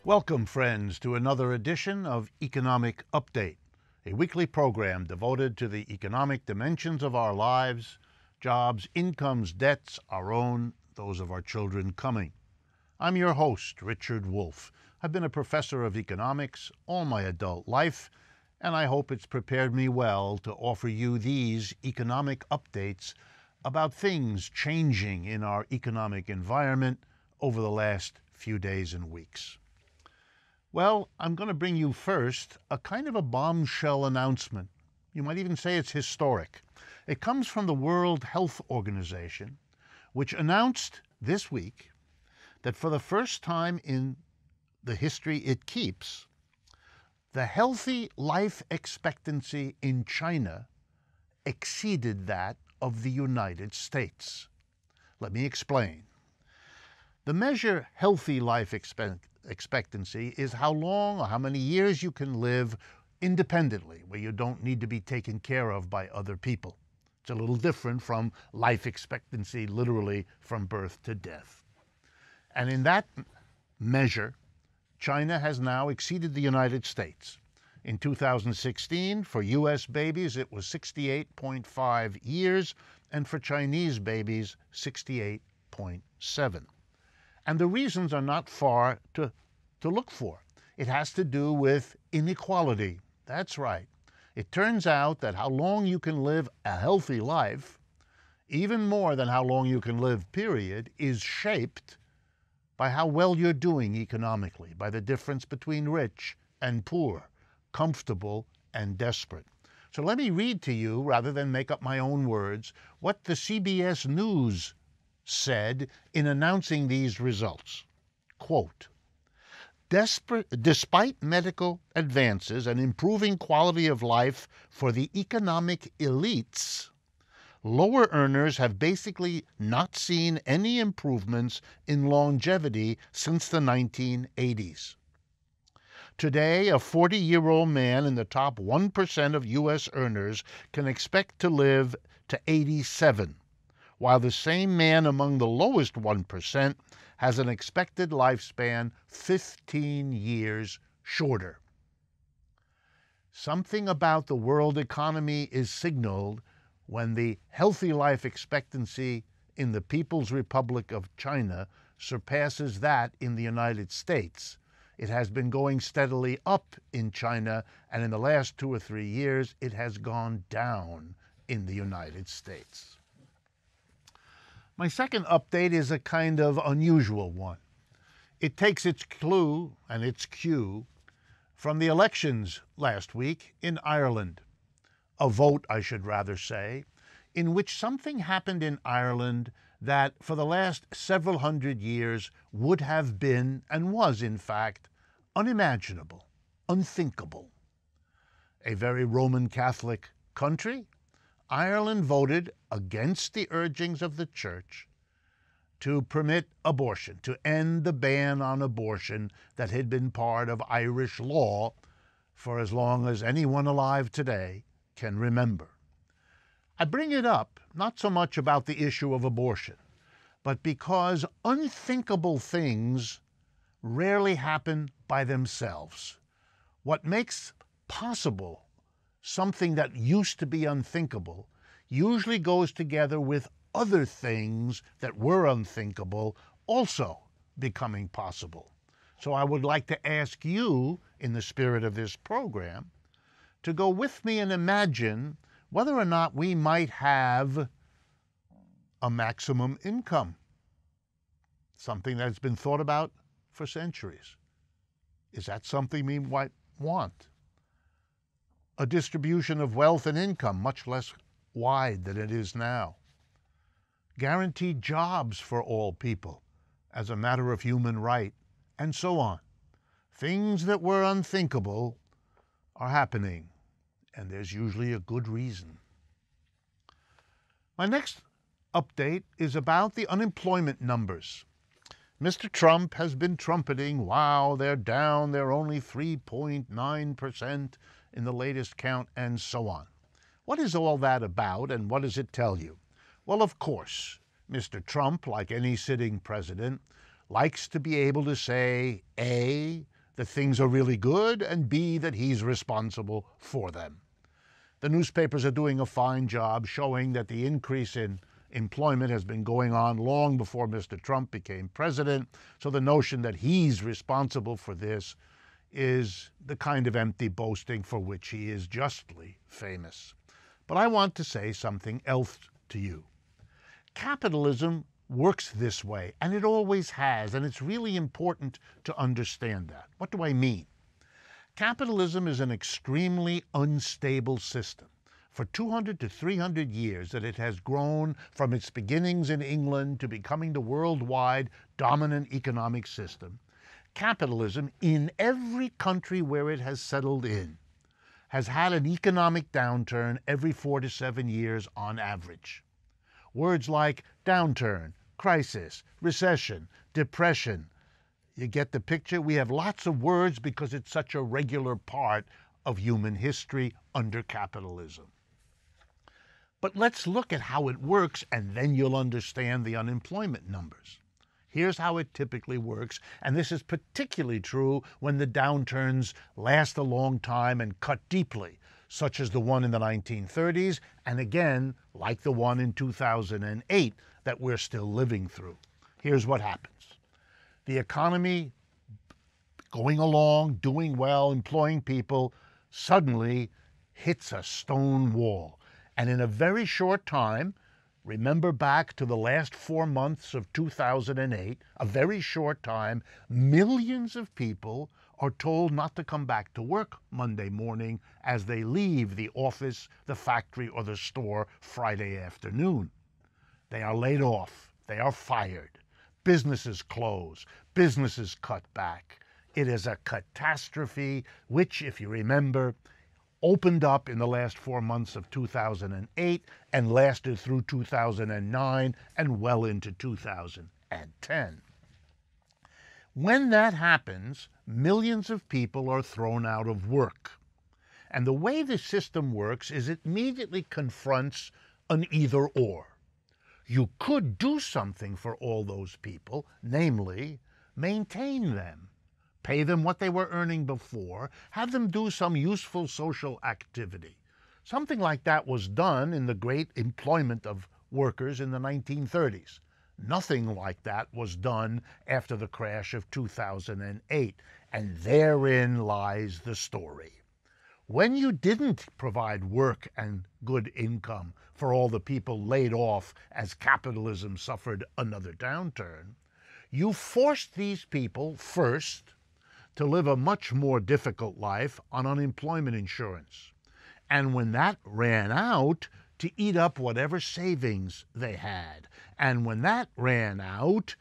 Welcome, friends, to another edition of Economic Update, a weekly program devoted to the economic dimensions of our lives, jobs, incomes, debts, our own, those of our children coming. I'm your host, Richard Wolff. I've been a professor of economics all my adult life, and I hope it's prepared me well to offer you these economic updates about things changing in our economic environment over the last few days and weeks. Well, I'm going to bring you first a kind of a bombshell announcement. You might even say it's historic. It comes from the World Health Organization, which announced this week that for the first time in the history it keeps, the healthy life expectancy in China exceeded that of the United States. Let me explain. The measure healthy life expectancy is how long or how many years you can live independently, where you don't need to be taken care of by other people. It's a little different from life expectancy, literally from birth to death. And in that measure, China has now exceeded the United States. In 2016, for U.S. babies, it was 68.5 years, and for Chinese babies, 68.7. And the reasons are not far to look for. It has to do with inequality. That's right. It turns out that how long you can live a healthy life, even more than how long you can live, period, is shaped by how well you're doing economically, by the difference between rich and poor, comfortable and desperate. So let me read to you, rather than make up my own words, what the CBS News said in announcing these results. Quote, despite medical advances and improving quality of life for the economic elites, lower earners have basically not seen any improvements in longevity since the 1980s. Today, a 40-year-old man in the top 1% of U.S. earners can expect to live to 87, while the same man among the lowest 1% has an expected lifespan 15 years shorter. Something about the world economy is signaled when the healthy life expectancy in the People's Republic of China surpasses that in the United States. It has been going steadily up in China, and in the last 2 or 3 years, it has gone down in the United States. My second update is a kind of unusual one. It takes its clue and its cue from the elections last week in Ireland. A vote, I should rather say, in which something happened in Ireland that for the last several hundred years would have been, and was in fact, unimaginable, unthinkable. A very Roman Catholic country, Ireland voted against the urgings of the Church to permit abortion, to end the ban on abortion that had been part of Irish law for as long as anyone alive today can remember. I bring it up not so much about the issue of abortion, but because unthinkable things rarely happen by themselves. What makes possible something that used to be unthinkable usually goes together with other things that were unthinkable also becoming possible. So I would like to ask you, in the spirit of this program, to go with me and imagine whether or not we might have a maximum income, something that's been thought about for centuries. Is that something we might want? A distribution of wealth and income much less wide than it is now. Guaranteed jobs for all people as a matter of human right, and so on. Things that were unthinkable are happening, and there's usually a good reason. My next update is about the unemployment numbers. Mr. Trump has been trumpeting, wow, they're down, they're only 3.9% in the latest count, and so on. What is all that about, and what does it tell you? Well, of course, Mr. Trump, like any sitting president, likes to be able to say, A, that things are really good, and B, that he's responsible for them. The newspapers are doing a fine job showing that the increase in employment has been going on long before Mr. Trump became president, so the notion that he's responsible for this is the kind of empty boasting for which he is justly famous. But I want to say something else to you. Capitalism works this way, and it always has, and it's really important to understand that. What do I mean? Capitalism is an extremely unstable system. For 200 to 300 years that it has grown from its beginnings in England to becoming the worldwide dominant economic system, capitalism, in every country where it has settled in, has had an economic downturn every 4 to 7 years on average. Words like downturn, crisis, recession, depression. You get the picture? We have lots of words because it's such a regular part of human history under capitalism. But let's look at how it works, and then you'll understand the unemployment numbers. Here's how it typically works, and this is particularly true when the downturns last a long time and cut deeply, such as the one in the 1930s, and again, like the one in 2008 that we're still living through. Here's what happens. The economy going along, doing well, employing people, suddenly hits a stone wall. And in a very short time, remember back to the last 4 months of 2008, a very short time, millions of people are told not to come back to work Monday morning as they leave the office, the factory, or the store Friday afternoon. They are laid off. They are fired. Businesses close. Businesses cut back. It is a catastrophe which, if you remember, opened up in the last 4 months of 2008 and lasted through 2009 and well into 2010. When that happens, millions of people are thrown out of work. And the way the system works is it immediately confronts an either-or. You could do something for all those people, namely, maintain them. Pay them what they were earning before, have them do some useful social activity. Something like that was done in the great employment of workers in the 1930s. Nothing like that was done after the crash of 2008, and therein lies the story. When you didn't provide work and good income for all the people laid off as capitalism suffered another downturn, you forced these people first to live a much more difficult life on unemployment insurance. And when that ran out, to eat up whatever savings they had. And when that ran out,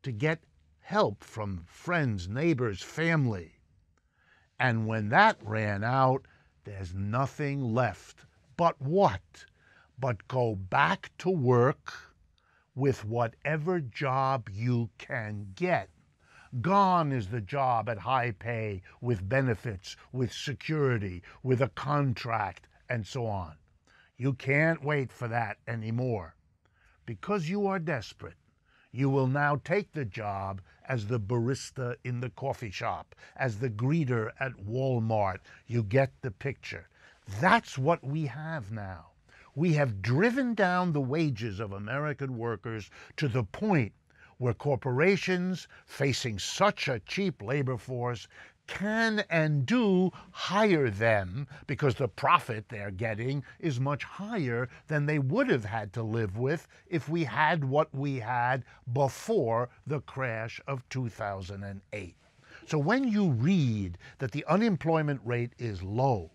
to get help from friends, neighbors, family. And when that ran out, there's nothing left. But what? But go back to work with whatever job you can get. Gone is the job at high pay, with benefits, with security, with a contract, and so on. You can't wait for that anymore. Because you are desperate, you will now take the job as the barista in the coffee shop, as the greeter at Walmart. You get the picture. That's what we have now. We have driven down the wages of American workers to the point where corporations, facing such a cheap labor force, can and do hire them because the profit they're getting is much higher than they would have had to live with if we had what we had before the crash of 2008. So when you read that the unemployment rate is low,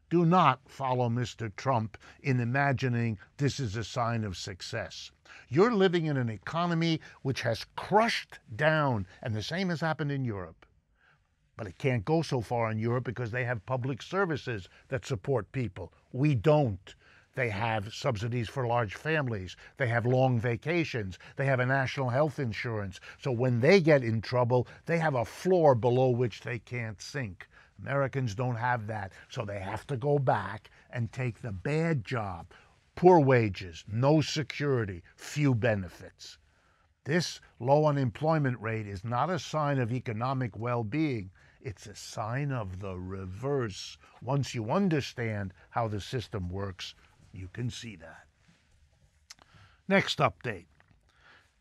do not follow Mr. Trump in imagining this is a sign of success. You're living in an economy which has crushed down, and the same has happened in Europe. But it can't go so far in Europe because they have public services that support people. We don't. They have subsidies for large families. They have long vacations. They have a national health insurance. So when they get in trouble, they have a floor below which they can't sink. Americans don't have that, so they have to go back and take the bad job. Poor wages, no security, few benefits. This low unemployment rate is not a sign of economic well-being. It's a sign of the reverse. Once you understand how the system works, you can see that. Next update.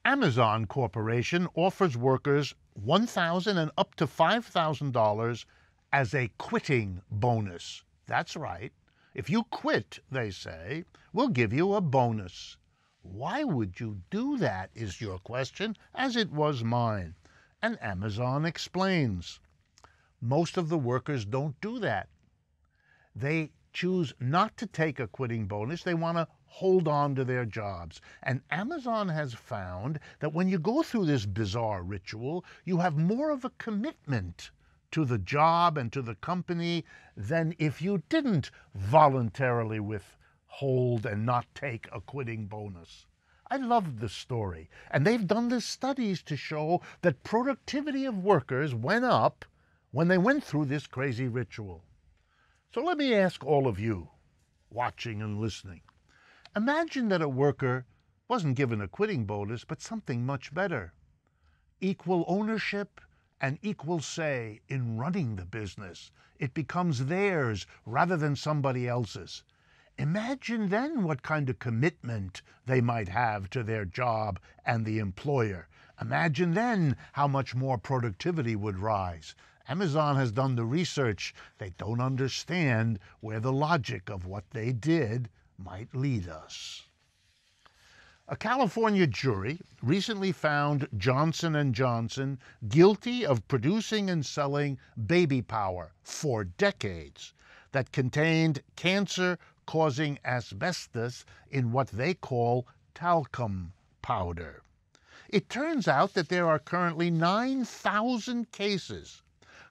Amazon Corporation offers workers $1,000 and up to $5,000 as a quitting bonus. That's right. If you quit, they say, we'll give you a bonus. Why would you do that, is your question, as it was mine. And Amazon explains. Most of the workers don't do that. They choose not to take a quitting bonus. They want to hold on to their jobs. And Amazon has found that when you go through this bizarre ritual, you have more of a commitment to the job and to the company than if you didn't voluntarily withhold and not take a quitting bonus. I loved the story. And they've done the studies to show that productivity of workers went up when they went through this crazy ritual. So let me ask all of you, watching and listening. Imagine that a worker wasn't given a quitting bonus, but something much better. Equal ownership and equal say in running the business. It becomes theirs rather than somebody else's. Imagine then what kind of commitment they might have to their job and the employer. Imagine then how much more productivity would rise. Amazon has done the research. They don't understand where the logic of what they did might lead us. A California jury recently found Johnson & Johnson guilty of producing and selling baby powder for decades that contained cancer-causing asbestos in what they call talcum powder. It turns out that there are currently 9,000 cases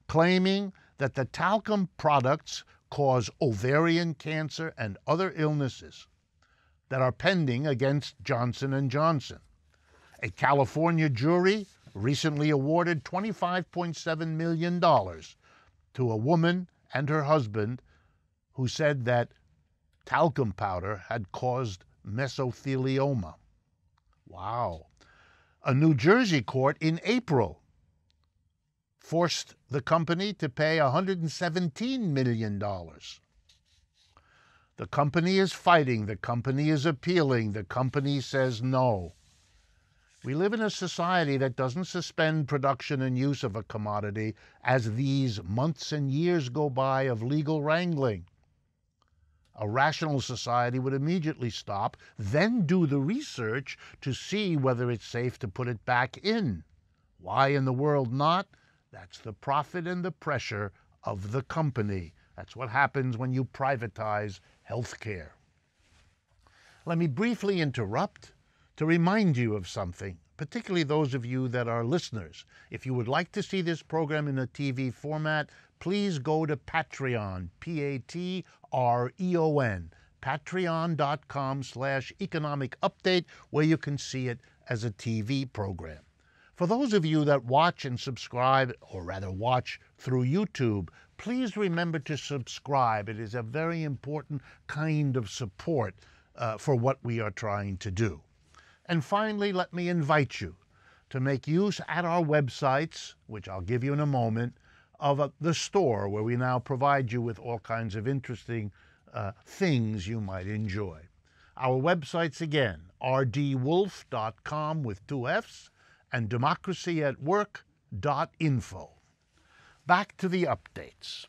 claiming that the talcum products cause ovarian cancer and other illnesses that are pending against Johnson & Johnson. A California jury recently awarded $25.7 million to a woman and her husband who said that talcum powder had caused mesothelioma. Wow. A New Jersey court in April forced the company to pay $117 million. The company is fighting. The company is appealing. The company says no. We live in a society that doesn't suspend production and use of a commodity as these months and years go by of legal wrangling. A rational society would immediately stop, then do the research to see whether it's safe to put it back in. Why in the world not? That's the profit and the pressure of the company. That's what happens when you privatize health care. Let me briefly interrupt to remind you of something, particularly those of you that are listeners. If you would like to see this program in a TV format, please go to Patreon, Patreon, patreon.com/economic update, where you can see it as a TV program. For those of you that watch and subscribe, or rather watch through YouTube, please remember to subscribe. It is a very important kind of support for what we are trying to do. And finally, let me invite you to make use at our websites, which I'll give you in a moment, of the store where we now provide you with all kinds of interesting things you might enjoy. Our websites again, rdwolff.com with 2 F's, and democracyatwork.info. Back to the updates.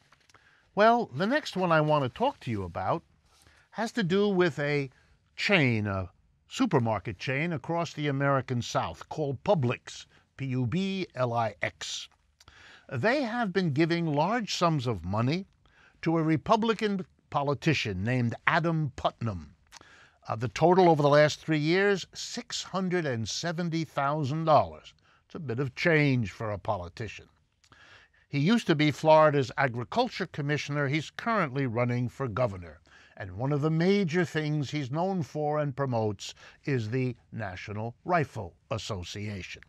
Well, the next one I want to talk to you about has to do with a chain, a supermarket chain across the American South called Publix, Publix. They have been giving large sums of money to a Republican politician named Adam Putnam. The total over the last 3 years, $670,000. It's a bit of change for a politician. He used to be Florida's agriculture commissioner. He's currently running for governor. And one of the major things he's known for and promotes is the National Rifle Association.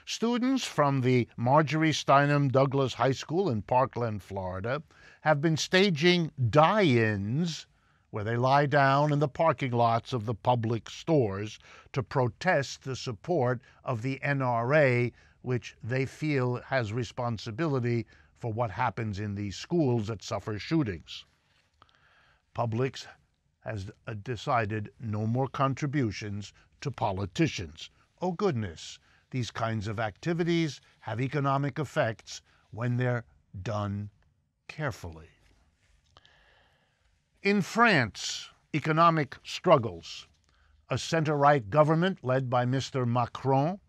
Students from the Marjorie Steinem Douglas High School in Parkland, Florida, have been staging die-ins where they lie down in the parking lots of the public stores to protest the support of the NRA, which they feel has responsibility for what happens in these schools that suffer shootings. Publix has decided no more contributions to politicians. Oh goodness, these kinds of activities have economic effects when they're done carefully. In France, economic struggles. A center-right government led by Mr. Macron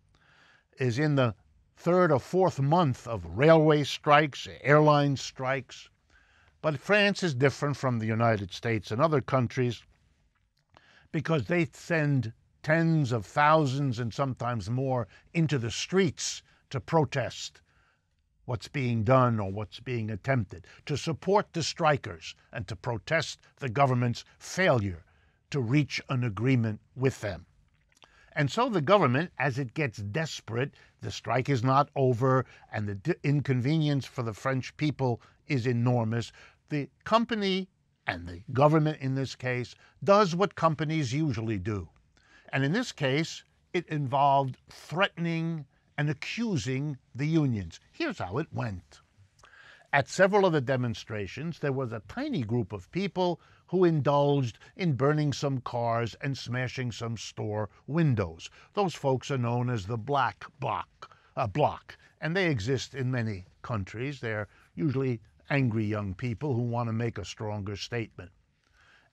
is in the third or fourth month of railway strikes, airline strikes. But France is different from the United States and other countries because they send tens of thousands and sometimes more into the streets to protest what's being done or what's being attempted, to support the strikers and to protest the government's failure to reach an agreement with them. And so the government, as it gets desperate, the strike is not over and the inconvenience for the French people is enormous. The company, and the government in this case, does what companies usually do. And in this case, it involved threatening and accusing the unions. Here's how it went. At several of the demonstrations, there was a tiny group of people who indulged in burning some cars and smashing some store windows. Those folks are known as the Black Bloc, and they exist in many countries. They're usually angry young people who want to make a stronger statement.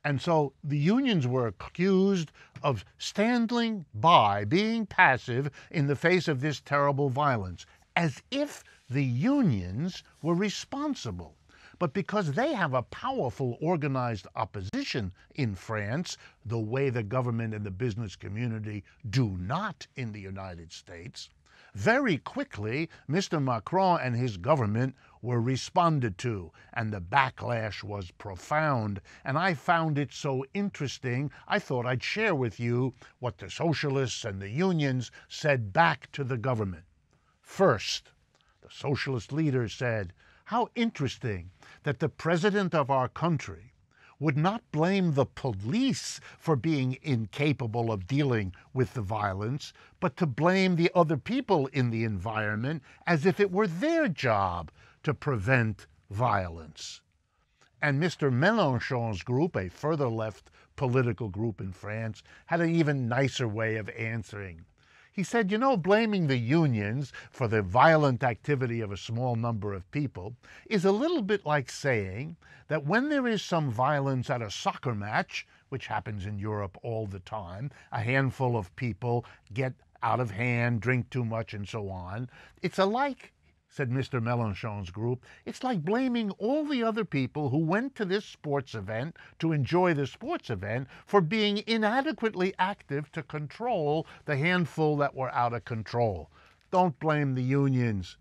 And so the unions were accused of standing by, being passive in the face of this terrible violence, as if the unions were responsible. But because they have a powerful organized opposition in France, the way the government and the business community do not in the United States, very quickly Mr. Macron and his government were responded to, and the backlash was profound. And I found it so interesting, I thought I'd share with you what the socialists and the unions said back to the government. First, the socialist leader said, "How interesting that the president of our country would not blame the police for being incapable of dealing with the violence, but to blame the other people in the environment as if it were their job to prevent violence." And Mr. Mélenchon's group, a further left political group in France, had an even nicer way of answering. He said, blaming the unions for the violent activity of a small number of people is a little bit like saying that when there is some violence at a soccer match, which happens in Europe all the time, a handful of people get out of hand, drink too much, and so on, it's alike, said Mr. Mélenchon's group, it's like blaming all the other people who went to this sports event to enjoy the sports event for being inadequately active to control the handful that were out of control. Don't blame the unions,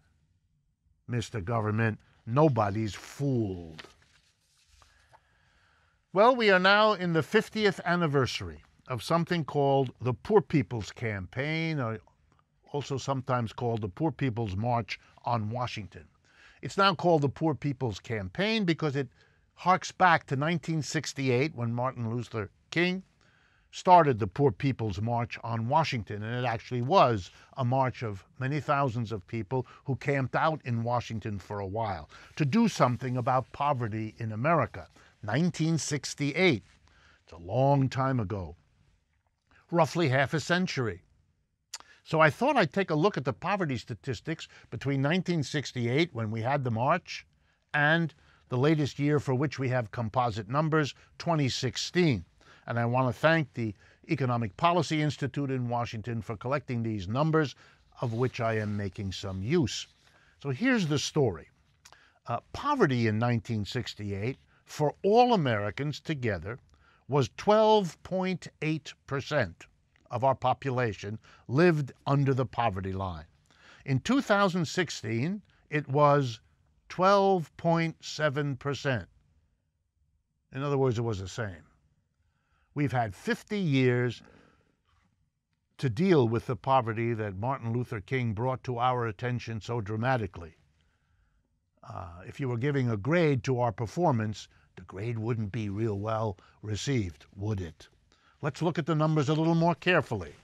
Mr. Government. Nobody's fooled. Well, we are now in the 50th anniversary of something called the Poor People's Campaign, or also sometimes called the Poor People's March on Washington. It's now called the Poor People's Campaign because it harks back to 1968 when Martin Luther King started the Poor People's March on Washington, and it actually was a march of many thousands of people who camped out in Washington for a while to do something about poverty in America. 1968. It's a long time ago, roughly half a century. So I thought I'd take a look at the poverty statistics between 1968, when we had the march, and the latest year for which we have composite numbers, 2016. And I want to thank the Economic Policy Institute in Washington for collecting these numbers, of which I am making some use. So here's the story. Poverty in 1968 for all Americans together was 12.8%. Of our population lived under the poverty line. In 2016, it was 12.7%. In other words, it was the same. We've had 50 years to deal with the poverty that Martin Luther King brought to our attention so dramatically. If you were giving a grade to our performance, the grade wouldn't be real well received, would it? Let's look at the numbers a little more carefully.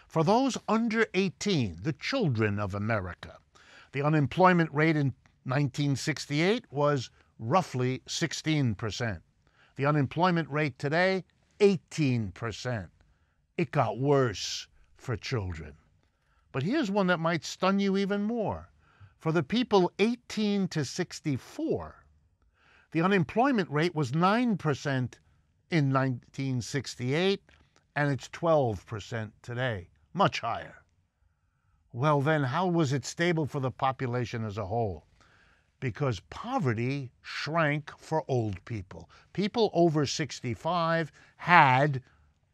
For those under 18, the children of America, the unemployment rate in 1968 was roughly 16%. The unemployment rate today, 18%. It got worse for children. But here's one that might stun you even more. For the people 18 to 64, the unemployment rate was 9% in 1968, and it's 12% today, much higher. Well, then how was it stable for the population as a whole? Because poverty shrank for old people. People over 65 had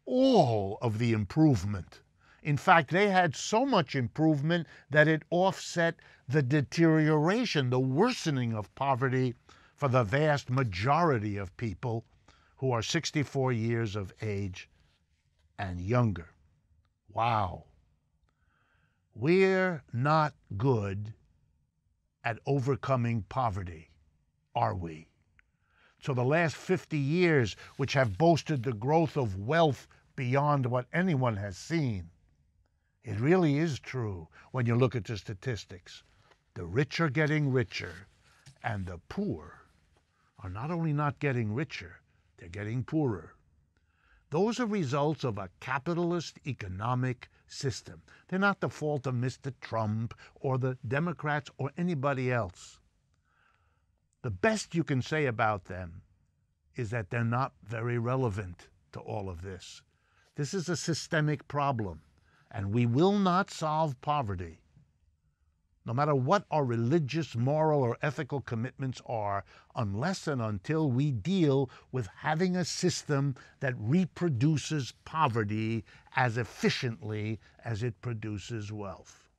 all of the improvement. In fact, they had so much improvement that it offset the deterioration, the worsening of poverty for the vast majority of people who are 64 years of age and younger. Wow. We're not good at overcoming poverty, are we? So the last 50 years, which have boasted the growth of wealth beyond what anyone has seen, it really is true when you look at the statistics. The rich are getting richer, and the poor are not only not getting richer, they're getting poorer. Those are results of a capitalist economic system. They're not the fault of Mr. Trump or the Democrats or anybody else. The best you can say about them is that they're not very relevant to all of this. This is a systemic problem, and we will not solve poverty, no matter what our religious, moral, or ethical commitments are, unless and until we deal with having a system that reproduces poverty as efficiently as it produces wealth.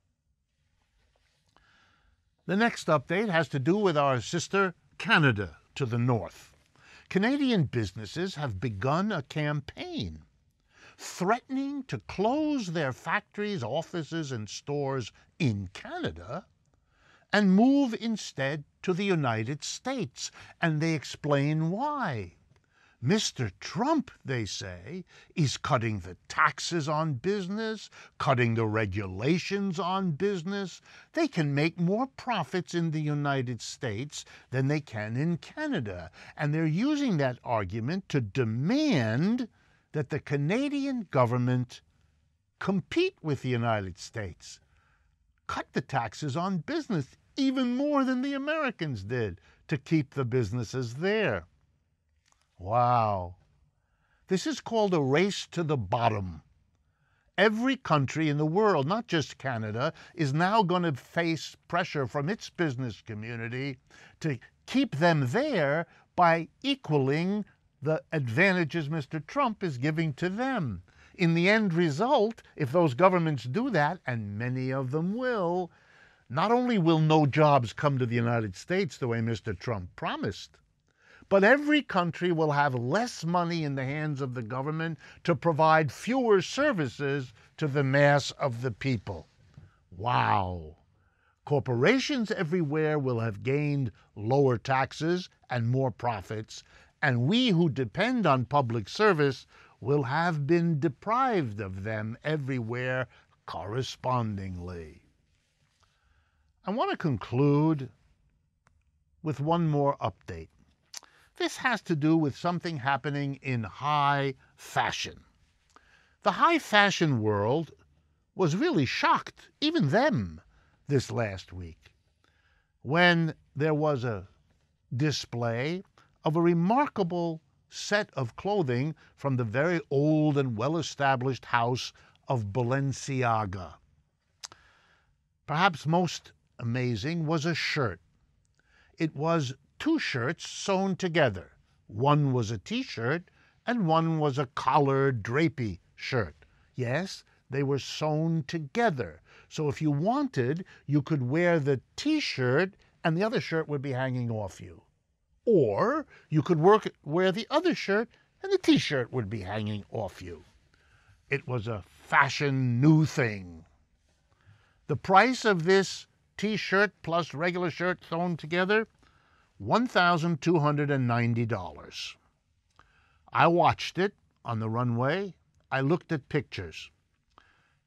The next update has to do with our sister Canada to the north. Canadian businesses have begun a campaign threatening to close their factories, offices, and stores in Canada and move instead to the United States. And they explain why. Mr. Trump, they say, is cutting the taxes on business, cutting the regulations on business. They can make more profits in the United States than they can in Canada. And they're using that argument to demand that the Canadian government compete with the United States, cut the taxes on business even more than the Americans did to keep the businesses there. Wow. This is called a race to the bottom. Every country in the world, not just Canada, is now going to face pressure from its business community to keep them there by equaling the advantages Mr. Trump is giving to them. In the end result, if those governments do that, and many of them will, not only will no jobs come to the United States the way Mr. Trump promised, but every country will have less money in the hands of the government to provide fewer services to the mass of the people. Wow. Corporations everywhere will have gained lower taxes and more profits, and we who depend on public service will have been deprived of them everywhere correspondingly. I want to conclude with one more update. This has to do with something happening in high fashion. The high fashion world was really shocked, even them, this last week, when there was a display of a remarkable set of clothing from the very old and well-established house of Balenciaga. Perhaps most amazing was a shirt. It was two shirts sewn together. One was a t-shirt and one was a collared drapey shirt. Yes, they were sewn together. So if you wanted, you could wear the t-shirt and the other shirt would be hanging off you. Or you could wear the other shirt and the t-shirt would be hanging off you. It was a fashion new thing. The price of this t-shirt plus regular shirt sewn together, $1,290. I watched it on the runway. I looked at pictures.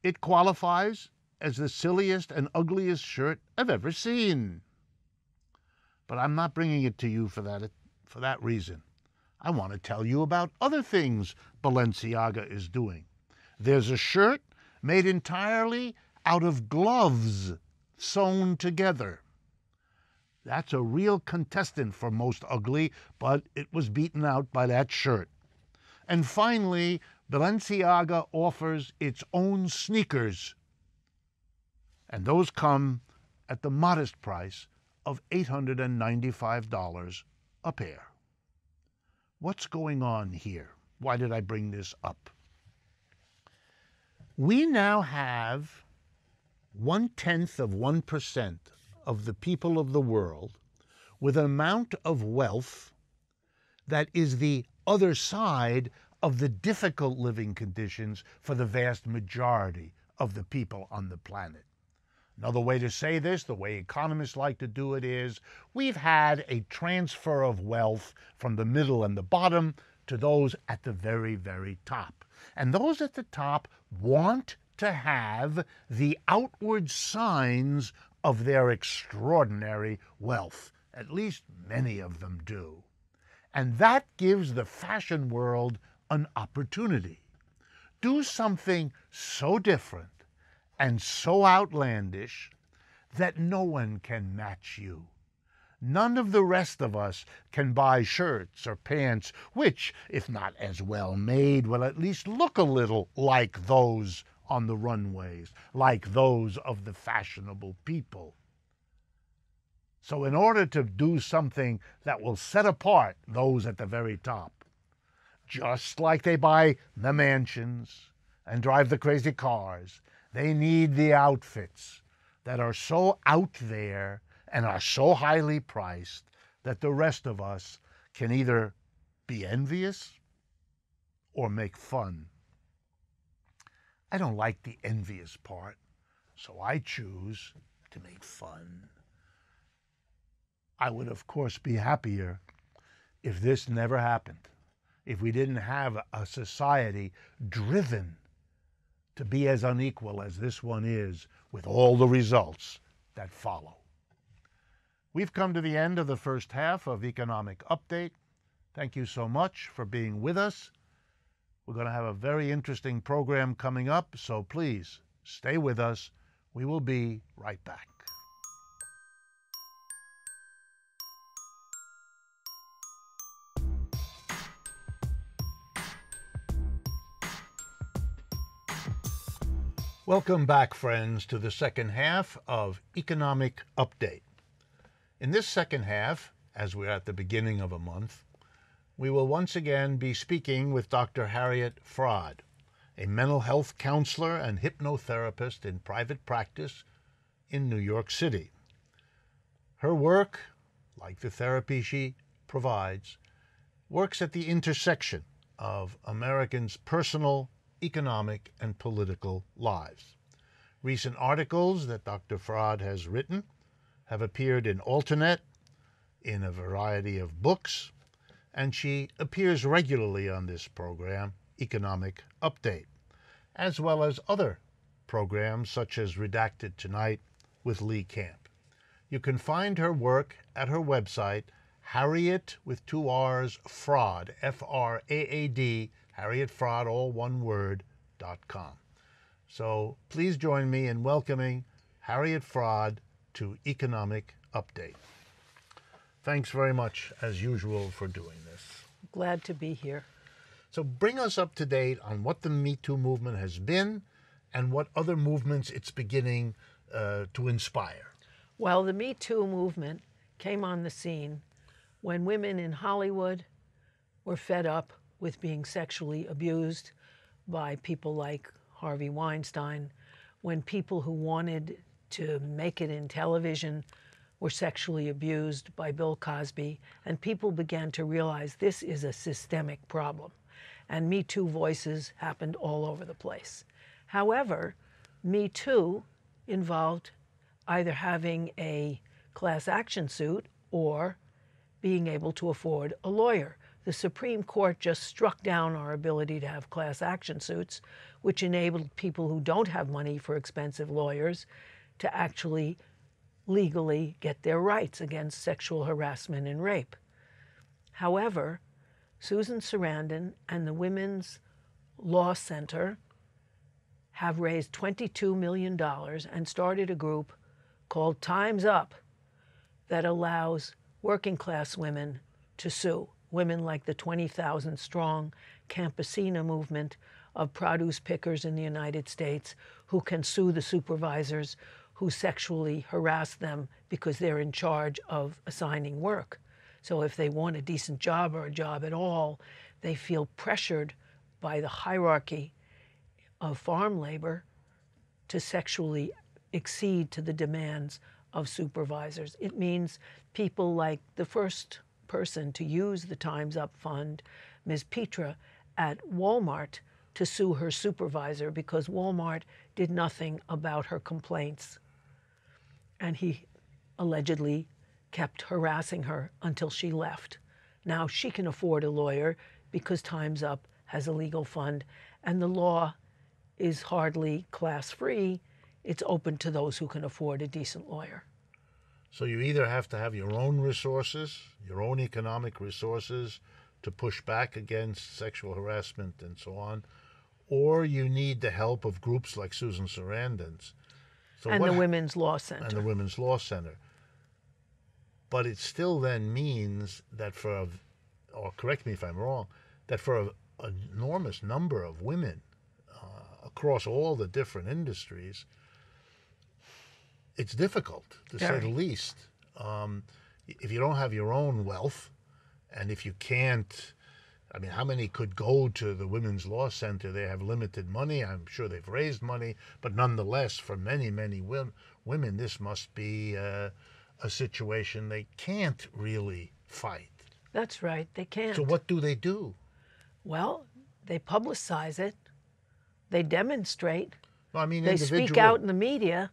It qualifies as the silliest and ugliest shirt I've ever seen. But I'm not bringing it to you for that reason. I want to tell you about other things Balenciaga is doing. There's a shirt made entirely out of gloves sewn together. That's a real contestant for most ugly, but it was beaten out by that shirt. And finally, Balenciaga offers its own sneakers. And those come at the modest price of $895 a pair. What's going on here? Why did I bring this up? We now have 0.1% of the people of the world with an amount of wealth that is the other side of the difficult living conditions for the vast majority of the people on the planet. Another way to say this, the way economists like to do it, is we've had a transfer of wealth from the middle and the bottom to those at the very, very top. And those at the top want to have the outward signs of their extraordinary wealth. At least many of them do. And that gives the fashion world an opportunity. Do something so different and so outlandish that no one can match you. None of the rest of us can buy shirts or pants which, if not as well made, will at least look a little like those on the runways, like those of the fashionable people. So in order to do something that will set apart those at the very top, just like they buy the mansions and drive the crazy cars, they need the outfits that are so out there and are so highly priced that the rest of us can either be envious or make fun. I don't like the envious part, so I choose to make fun. I would, of course, be happier if this never happened, if we didn't have a society driven to be as unequal as this one is, with all the results that follow. We've come to the end of the first half of Economic Update. Thank you so much for being with us. We're going to have a very interesting program coming up, so please stay with us. We will be right back. Welcome back, friends, to the second half of Economic Update. In this second half, as we're at the beginning of a month, we will once again be speaking with Dr. Harriet Fraad, a mental health counselor and hypnotherapist in private practice in New York City. Her work, like the therapy she provides, works at the intersection of Americans' personal, economic, and political lives. Recent articles that Dr. Fraad has written have appeared in Alternate, in a variety of books, and she appears regularly on this program, Economic Update, as well as other programs such as Redacted Tonight with Lee Camp. You can find her work at her website, Harriet with 2 R's, Fraad, F-R-A-A-D, Harriet Fraad, all one word, .com. So please join me in welcoming Harriet Fraad to Economic Update. Thanks very much, as usual, for doing this. Glad to be here. So bring us up to date on what the Me Too movement has been and what other movements it's beginning to inspire. Well, the Me Too movement came on the scene when women in Hollywood were fed up with being sexually abused by people like Harvey Weinstein, when people who wanted to make it in television were sexually abused by Bill Cosby, and people began to realize this is a systemic problem. And Me Too voices happened all over the place. However, Me Too involved either having a class action suit or being able to afford a lawyer. The Supreme Court just struck down our ability to have class action suits, which enabled people who don't have money for expensive lawyers to actually legally get their rights against sexual harassment and rape. However, Susan Sarandon and the Women's Law Center have raised $22 million and started a group called Time's Up that allows working class women to sue. Women like the 20,000 strong Campesina movement of produce pickers in the United States who can sue the supervisors who sexually harass them because they're in charge of assigning work. So if they want a decent job or a job at all, they feel pressured by the hierarchy of farm labor to sexually accede to the demands of supervisors. It means people like the first person to use the Time's Up fund, Ms. Petra, at Walmart to sue her supervisor because Walmart did nothing about her complaints. And he allegedly kept harassing her until she left. Now she can afford a lawyer because Time's Up has a legal fund, and the law is hardly class-free. It's open to those who can afford a decent lawyer. So you either have to have your own resources, your own economic resources to push back against sexual harassment and so on, or you need the help of groups like Susan Sarandon's. So and the Women's Law Center. And the Women's Law Center. But it still then means that or correct me if I'm wrong, that for an enormous number of women across all the different industries, it's difficult, to say the least. If you don't have your own wealth, and if you can't, I mean, how many could go to the Women's Law Center? They have limited money. I'm sure they've raised money, but nonetheless, for many, many women, this must be a situation they can't really fight. That's right, they can't. So what do they do? Well, they publicize it. They demonstrate. No, I mean, they speak out in the media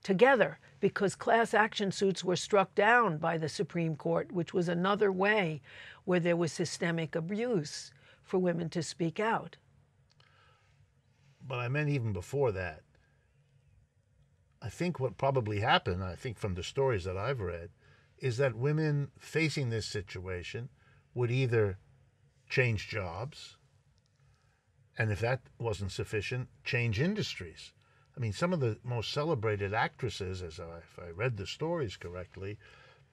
together, because class action suits were struck down by the Supreme Court, which was another way where there was systemic abuse for women to speak out. But I meant even before that. I think what probably happened, I think from the stories that I've read, is that women facing this situation would either change jobs, and if that wasn't sufficient, change industries. I mean, some of the most celebrated actresses, if I read the stories correctly,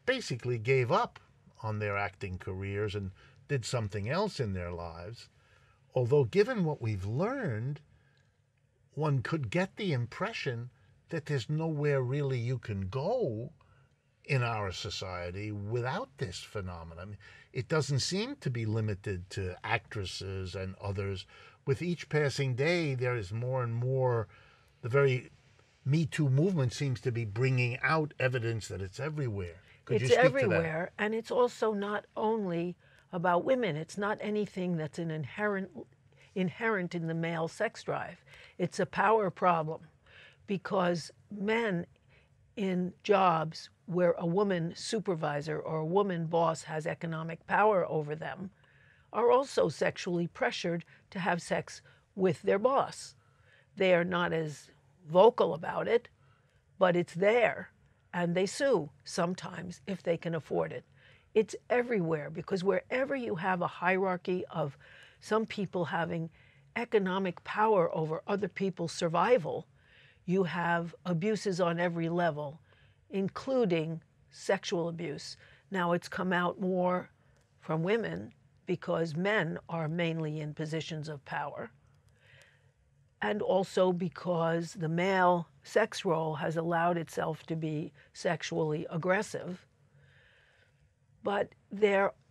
basically gave up on their acting careers and did something else in their lives. Although, given what we've learned, one could get the impression that there's nowhere really you can go in our society without this phenomenon. I mean, it doesn't seem to be limited to actresses and others. With each passing day, there is more and more. The very Me Too movement seems to be bringing out evidence that it's everywhere. Could you speak to that? It's everywhere, and it's also not only about women. It's not anything that's an inherent in the male sex drive. It's a power problem, because men in jobs where a woman supervisor or a woman boss has economic power over them are also sexually pressured to have sex with their boss. They are not as vocal about it, but it's there, and they sue sometimes if they can afford it. It's everywhere, because wherever you have a hierarchy of some people having economic power over other people's survival, you have abuses on every level, including sexual abuse. Now, it's come out more from women because men are mainly in positions of power, and also because the male sex role has allowed itself to be sexually aggressive. But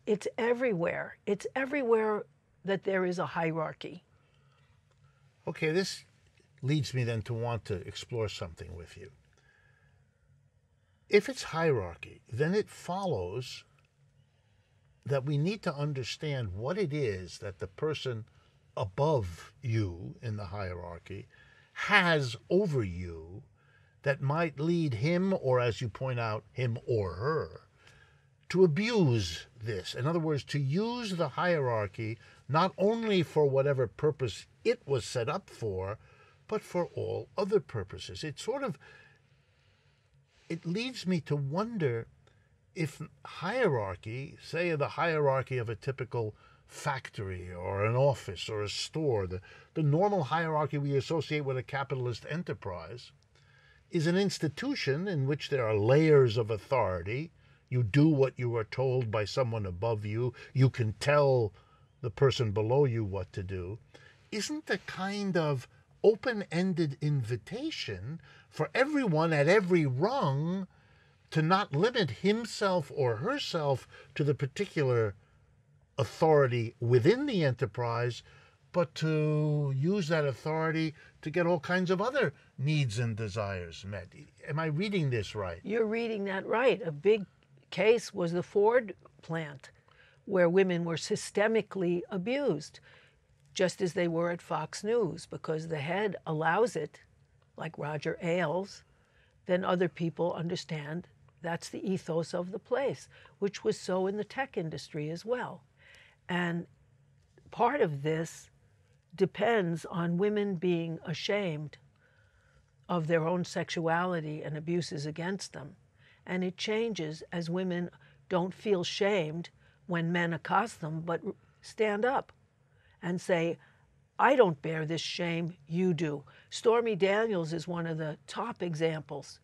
it's everywhere. It's everywhere that there is a hierarchy. Okay, this leads me then to want to explore something with you. If it's hierarchy, then it follows that we need to understand what it is that the person above you in the hierarchy has over you that might lead him, or as you point out, him or her, to abuse this. In other words, to use the hierarchy not only for whatever purpose it was set up for, but for all other purposes. It sort of it leads me to wonder if hierarchy, say the hierarchy of a typical factory or an office or a store, the normal hierarchy we associate with a capitalist enterprise, is an institution in which there are layers of authority. You do what you are told by someone above you. You can tell the person below you what to do. Isn't a kind of open-ended invitation for everyone at every rung to not limit himself or herself to the particular authority within the enterprise, but to use that authority to get all kinds of other needs and desires met? Am I reading this right? You're reading that right. A big case was the Ford plant, where women were systemically abused, just as they were at Fox News, because the head allows it, like Roger Ailes. Then other people understand that's the ethos of the place, which was so in the tech industry as well. And part of this depends on women being ashamed of their own sexuality and abuses against them. And it changes as women don't feel shamed when men accost them, but stand up and say, I don't bear this shame, you do. Stormy Daniels is one of the top examples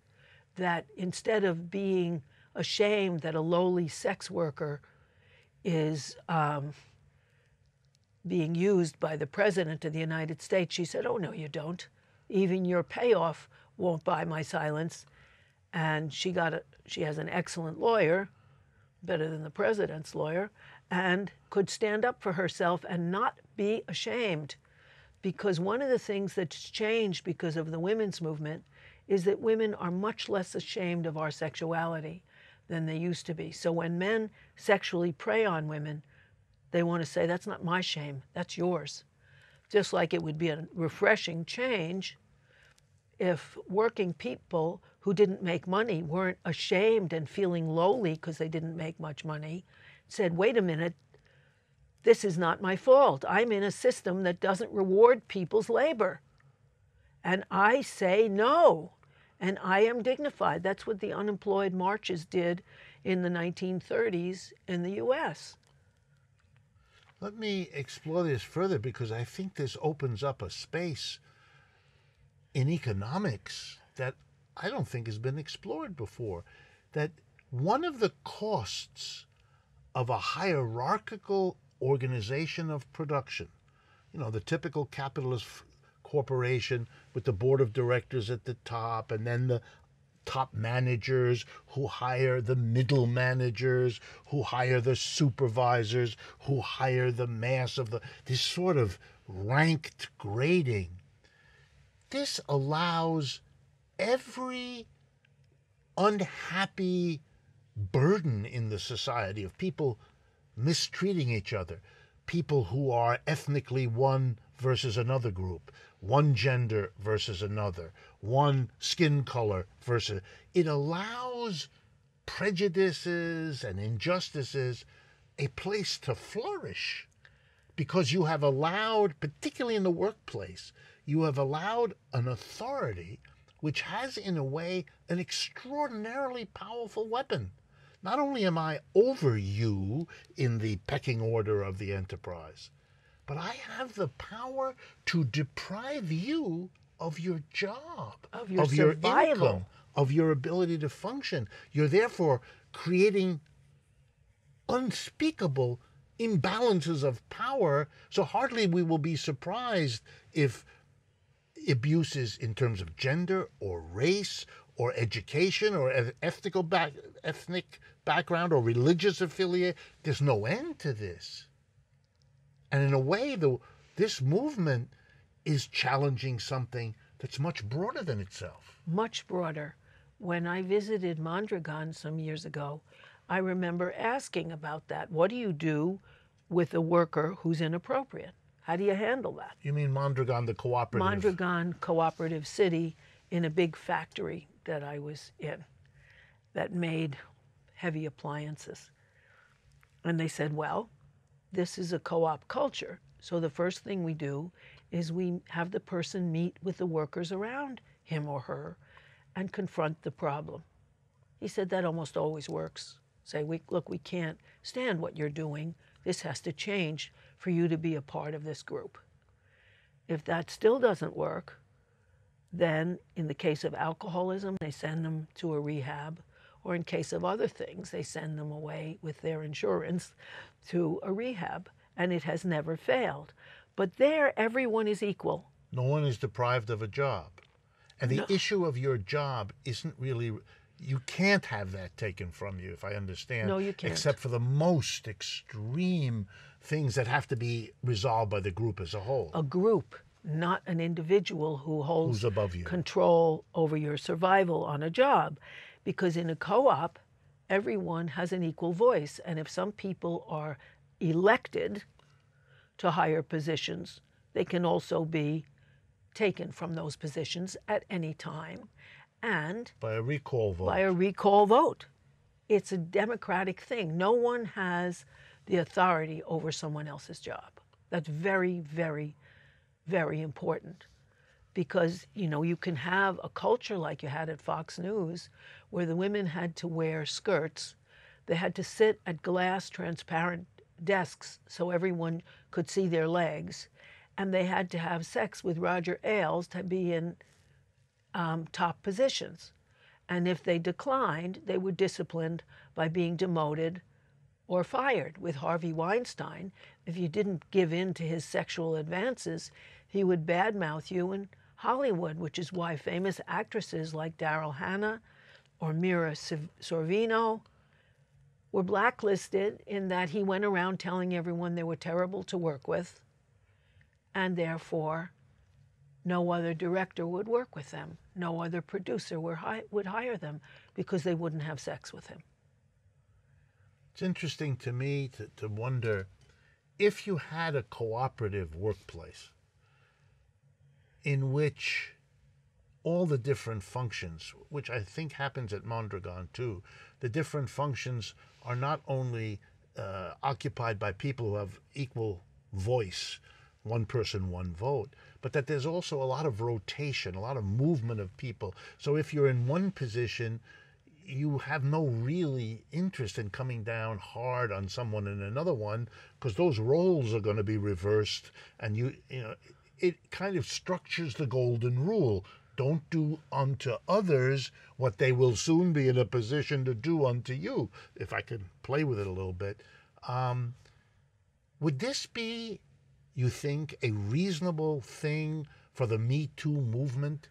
that instead of being ashamed that a lowly sex worker is being used by the President of the United States, she said, oh, no, you don't. Even your payoff won't buy my silence. And she has an excellent lawyer, better than the president's lawyer, and could stand up for herself and not be ashamed. Because one of the things that's changed because of the women's movement is that women are much less ashamed of our sexuality than they used to be. So when men sexually prey on women, they want to say, that's not my shame, that's yours. Just like it would be a refreshing change if working people who didn't make money weren't ashamed and feeling lowly because they didn't make much money, said, wait a minute, this is not my fault. I'm in a system that doesn't reward people's labor. And I say no, and I am dignified. That's what the unemployed marches did in the 1930s in the US. Let me explore this further, because I think this opens up a space in economics that I don't think has been explored before. That one of the costs of a hierarchical organization of production, the typical capitalist corporation with the board of directors at the top, and then the top managers who hire the middle managers, who hire the supervisors, who hire the mass of this sort of ranked grading. This allows every unhappy burden in the society of people mistreating each other, people who are ethnically one versus another group, one gender versus another, one skin color versus... It allows prejudices and injustices a place to flourish, because you have allowed, particularly in the workplace, you have allowed an authority which has, in a way, an extraordinarily powerful weapon. Not only am I over you in the pecking order of the enterprise, but I have the power to deprive you of your job, of your survival, income, of your ability to function. You're therefore creating unspeakable imbalances of power, so hardly we will be surprised if abuses in terms of gender or race or education or ethnic background or religious affiliate, there's no end to this. And in a way, this movement is challenging something that's much broader than itself. Much broader. When I visited Mondragon some years ago, I remember asking about that. What do you do with a worker who's inappropriate? How do you handle that? You mean Mondragon, the cooperative? Mondragon Cooperative City, in a big factory that I was in that made heavy appliances. And they said, well, this is a co-op culture. So the first thing we do is we have the person meet with the workers around him or her and confront the problem. He said that almost always works. Say, look, we can't stand what you're doing. This has to change for you to be a part of this group. If that still doesn't work, then in the case of alcoholism, they send them to a rehab, or in case of other things, they send them away with their insurance to a rehab, and it has never failed. But there, everyone is equal. No one is deprived of a job. And the issue of your job isn't really, you can't have that taken from you, if I understand. No, you can't. Except for the most extreme things that have to be resolved by the group as a whole. A group, not an individual who holds Who's above you. Control over your survival on a job. Because in a co-op, everyone has an equal voice. And if some people are elected to higher positions, they can also be taken from those positions at any time. And by a recall vote. By a recall vote. It's a democratic thing. No one has the authority over someone else's job. That's very, very, very important. Because, you know, you can have a culture like you had at Fox News where the women had to wear skirts. They had to sit at glass transparent desks so everyone could see their legs. And they had to have sex with Roger Ailes to be in top positions. And if they declined, they were disciplined by being demoted or fired. With Harvey Weinstein, if you didn't give in to his sexual advances, he would badmouth you in Hollywood, which is why famous actresses like Daryl Hannah or Mira Sorvino were blacklisted in that he went around telling everyone they were terrible to work with, and therefore no other director would work with them. No other producer would hire them because they wouldn't have sex with him. It's interesting to me to wonder if you had a cooperative workplace in which all the different functions, which I think happens at Mondragon too, the different functions are not only occupied by people who have equal voice, one person, one vote, but that there's also a lot of rotation, a lot of movement of people. So if you're in one position, you have no really interest in coming down hard on someone in another one, because those roles are going to be reversed, and you know, it kind of structures the golden rule. Don't do unto others what they will soon be in a position to do unto you, if I could play with it a little bit. Would this be, you think, a reasonable thing for the Me Too movement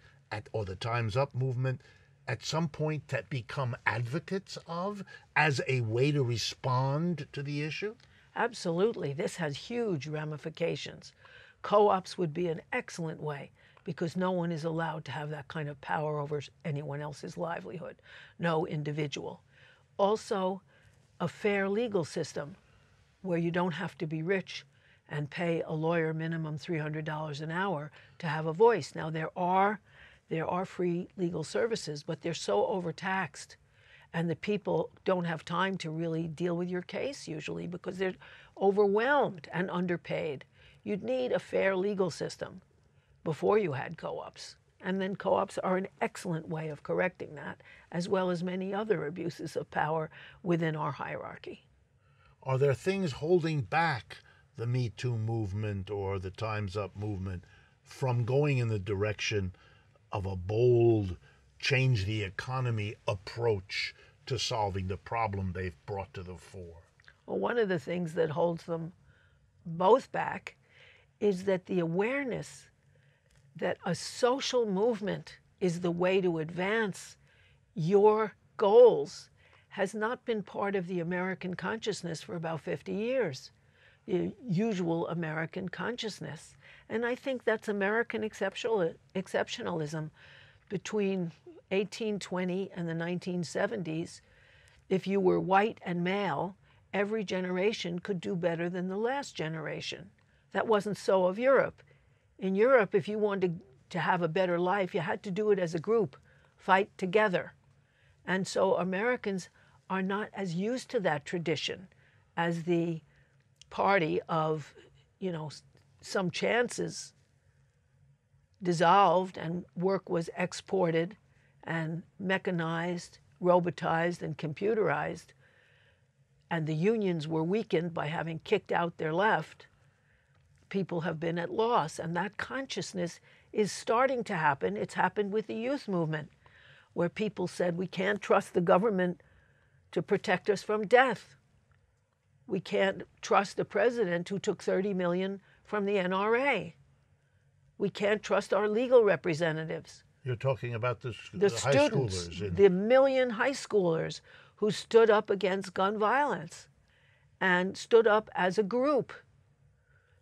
or the Time's Up movement at some point to become advocates of as a way to respond to the issue? Absolutely. This has huge ramifications. Co-ops would be an excellent way because no one is allowed to have that kind of power over anyone else's livelihood, no individual. Also, a fair legal system where you don't have to be rich and pay a lawyer minimum $300 an hour to have a voice. Now, there are free legal services, but they're so overtaxed, and the people don't have time to really deal with your case usually because they're overwhelmed and underpaid. You'd need a fair legal system before you had co-ops. And then co-ops are an excellent way of correcting that, as well as many other abuses of power within our hierarchy. Are there things holding back the Me Too movement or the Time's Up movement from going in the direction of a bold, change the economy approach to solving the problem they've brought to the fore? Well, one of the things that holds them both back is that the awareness that a social movement is the way to advance your goals has not been part of the American consciousness for about 50 years, the usual American consciousness. And I think that's American exceptionalism. Between 1820 and the 1970s, if you were white and male, every generation could do better than the last generation. That wasn't so of Europe. In Europe, if you wanted to have a better life, you had to do it as a group, fight together. And so Americans are not as used to that tradition as the party of, you know, some chances dissolved and work was exported and mechanized, robotized and computerized, and the unions were weakened by having kicked out their left, people have been at loss. And that consciousness is starting to happen. It's happened with the youth movement, where people said, we can't trust the government to protect us from death. We can't trust the president who took 30 million from the NRA. We can't trust our legal representatives. You're talking about the high students, schoolers. the million high schoolers who stood up against gun violence and stood up as a group.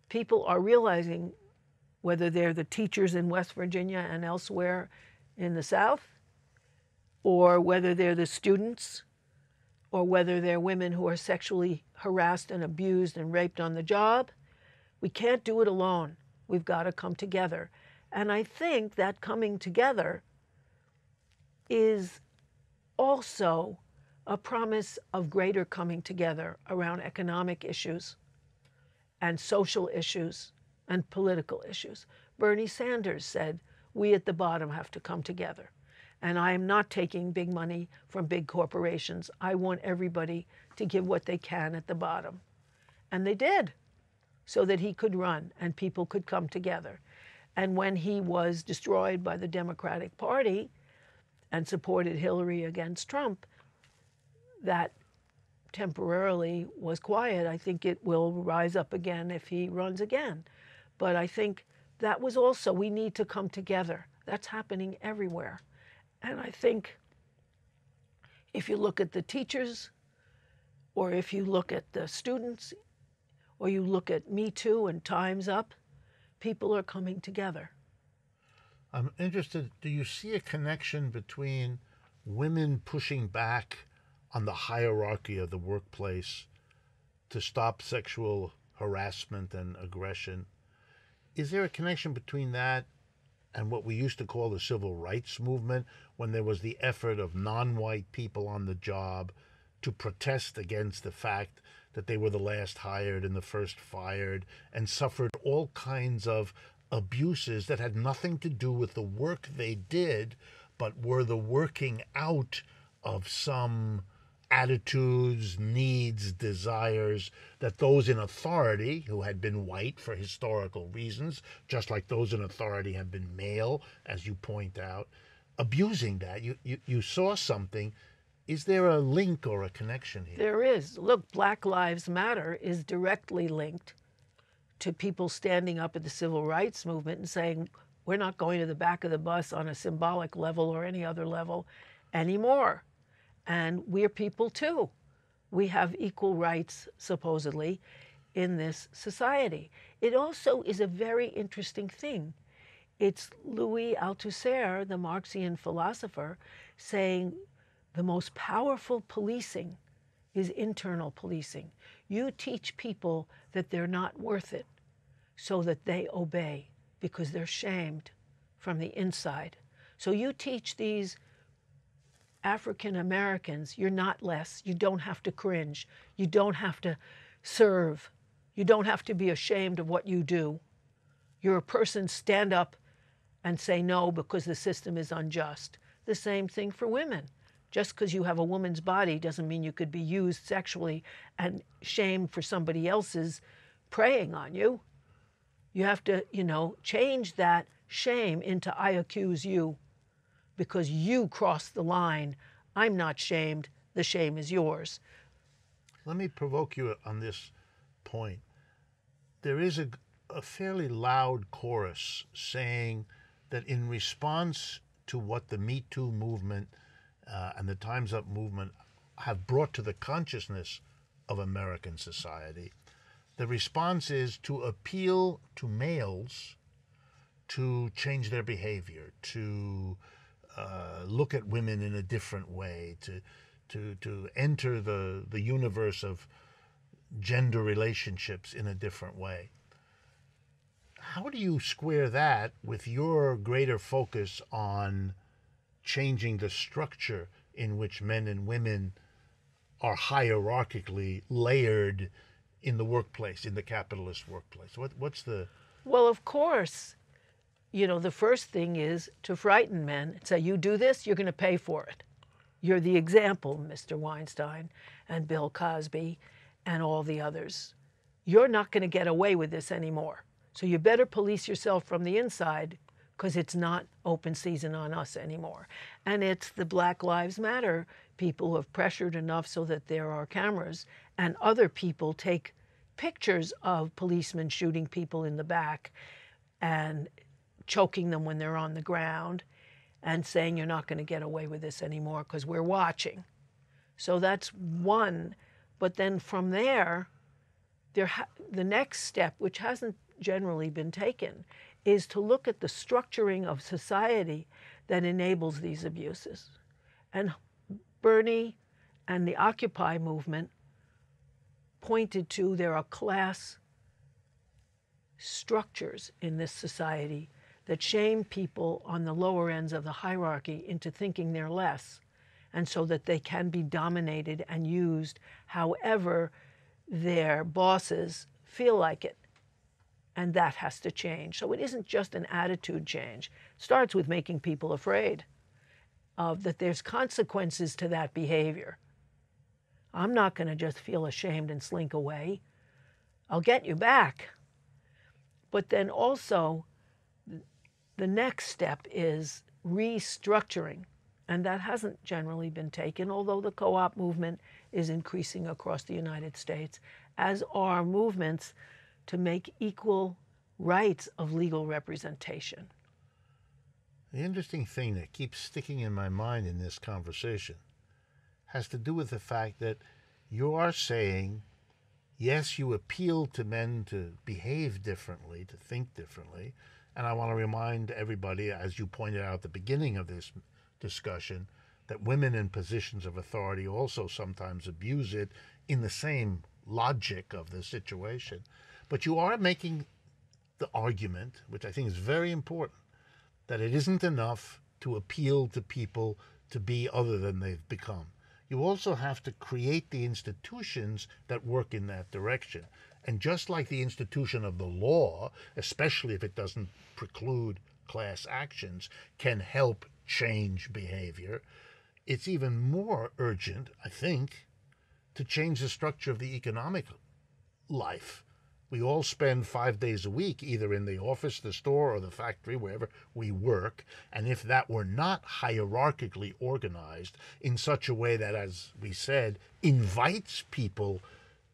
People are realizing, whether they're the teachers in West Virginia and elsewhere in the South, or whether they're the students, or whether they're women who are sexually harassed and abused and raped on the job, we can't do it alone. We've got to come together. And I think that coming together is also a promise of greater coming together around economic issues and social issues and political issues. Bernie Sanders said, we at the bottom have to come together. And I am not taking big money from big corporations. I want everybody to give what they can at the bottom. And they did, so that he could run and people could come together. And when he was destroyed by the Democratic Party and supported Hillary against Trump, that temporarily was quiet. I think it will rise up again if he runs again. But I think that was also, we need to come together. That's happening everywhere. And I think if you look at the teachers, or if you look at the students, or you look at Me Too and Time's Up, people are coming together. I'm interested, do you see a connection between women pushing back on the hierarchy of the workplace to stop sexual harassment and aggression? Is there a connection between that and what we used to call the civil rights movement, when there was the effort of non-white people on the job to protest against the fact that they were the last hired and the first fired, and suffered all kinds of abuses that had nothing to do with the work they did, but were the working out of some attitudes, needs, desires that those in authority, who had been white for historical reasons, just like those in authority have been male, as you point out, abusing that. You saw something. Is there a link or a connection here? There is. Look, Black Lives Matter is directly linked to people standing up at the civil rights movement and saying, we're not going to the back of the bus on a symbolic level or any other level anymore. And we're people too. We have equal rights, supposedly, in this society. It also is a very interesting thing. It's Louis Althusser, the Marxian philosopher, saying the most powerful policing is internal policing. You teach people that they're not worth it so that they obey because they're shamed from the inside. So you teach these African Americans, you're not less. You don't have to cringe. You don't have to serve. You don't have to be ashamed of what you do. You're a person, stand up and say no because the system is unjust. The same thing for women. Just because you have a woman's body doesn't mean you could be used sexually and shamed for somebody else's preying on you. You have to, change that shame into I accuse you because you crossed the line. I'm not shamed. The shame is yours. Let me provoke you on this point. There is a fairly loud chorus saying that in response to what the Me Too movement and the Time's Up movement have brought to the consciousness of American society, the response is to appeal to males to change their behavior, to look at women in a different way, to enter the universe of gender relationships in a different way. How do you square that with your greater focus on changing the structure in which men and women are hierarchically layered in the workplace, in the capitalist workplace? What's the... Well, of course, the first thing is to frighten men and say, you do this, you're going to pay for it. You're the example, Mr. Weinstein and Bill Cosby and all the others. You're not going to get away with this anymore. So you better police yourself from the inside, because it's not open season on us anymore. And it's the Black Lives Matter people who have pressured enough so that there are cameras, and other people take pictures of policemen shooting people in the back and choking them when they're on the ground and saying you're not going to get away with this anymore because we're watching. So that's one. But then from there, the next step, which hasn't generally been taken, is to look at the structuring of society that enables these abuses. And Bernie and the Occupy movement pointed to there are class structures in this society that shame people on the lower ends of the hierarchy into thinking they're less, and so that they can be dominated and used however their bosses feel like it. And that has to change. So it isn't just an attitude change. It starts with making people afraid of that there's consequences to that behavior. I'm not going to just feel ashamed and slink away. I'll get you back. But then also, the next step is restructuring. And that hasn't generally been taken, although the co-op movement is increasing across the United States, as are movements to make equal rights of legal representation. The interesting thing that keeps sticking in my mind in this conversation has to do with the fact that you are saying, yes, you appeal to men to behave differently, to think differently, and I want to remind everybody, as you pointed out at the beginning of this discussion, that women in positions of authority also sometimes abuse it in the same logic of the situation. But you are making the argument, which I think is very important, that it isn't enough to appeal to people to be other than they've become. You also have to create the institutions that work in that direction. And just like the institution of the law, especially if it doesn't preclude class actions, can help change behavior, it's even more urgent, I think, to change the structure of the economic life. We all spend 5 days a week either in the office, the store, or the factory, wherever we work. And if that were not hierarchically organized in such a way that, as we said, invites people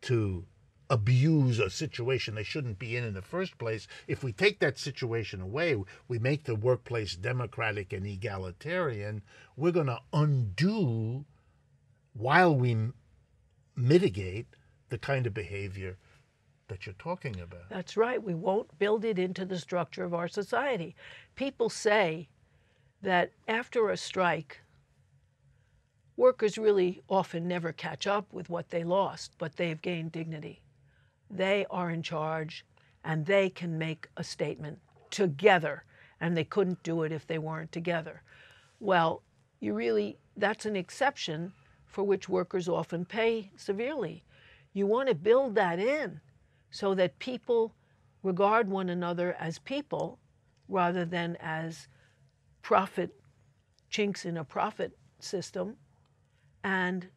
to abuse a situation they shouldn't be in the first place, if we take that situation away, we make the workplace democratic and egalitarian, we're going to undo, while we mitigate, the kind of behavior that you're talking about. That's right. We won't build it into the structure of our society. People say that after a strike, workers really often never catch up with what they lost, but they've gained dignity. They are in charge, and they can make a statement together, and they couldn't do it if they weren't together. Well, that's an exception for which workers often pay severely. You want to build that in so that people regard one another as people rather than as chinks in a profit system, and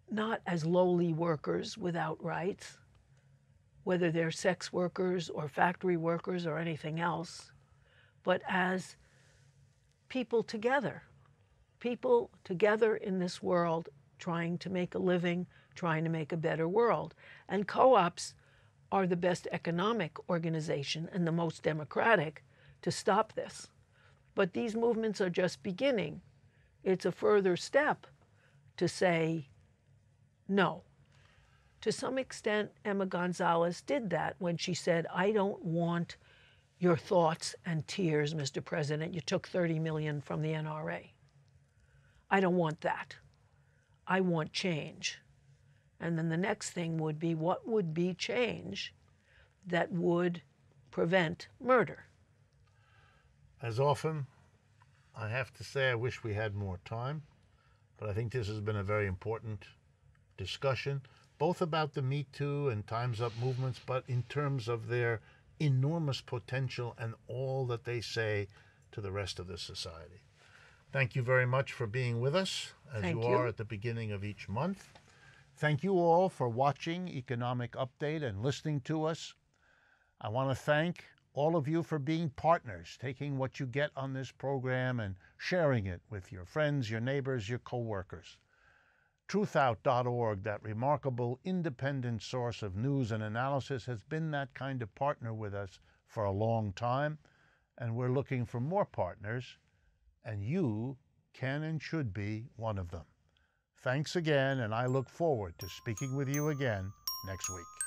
not as lowly workers without rights, whether they're sex workers or factory workers or anything else, but as people together in this world, trying to make a living, trying to make a better world. And co-ops are the best economic organization and the most democratic to stop this. But these movements are just beginning. It's a further step to say no. To some extent, Emma Gonzalez did that when she said, I don't want your thoughts and tears, Mr. President. You took $30 million from the NRA. I don't want that. I want change. And then the next thing would be, what would be change that would prevent murder? As often, I have to say I wish we had more time, but I think this has been a very important discussion, both about the Me Too and Time's Up movements, but in terms of their enormous potential and all that they say to the rest of the society. Thank you very much for being with us, as Thank you you. are at the beginning of each month. Thank you all for watching Economic Update and listening to us. I want to thank all of you for being partners, taking what you get on this program and sharing it with your friends, your neighbors, your co-workers. Truthout.org, that remarkable independent source of news and analysis, has been that kind of partner with us for a long time, and we're looking for more partners, and you can and should be one of them. Thanks again, and I look forward to speaking with you again next week.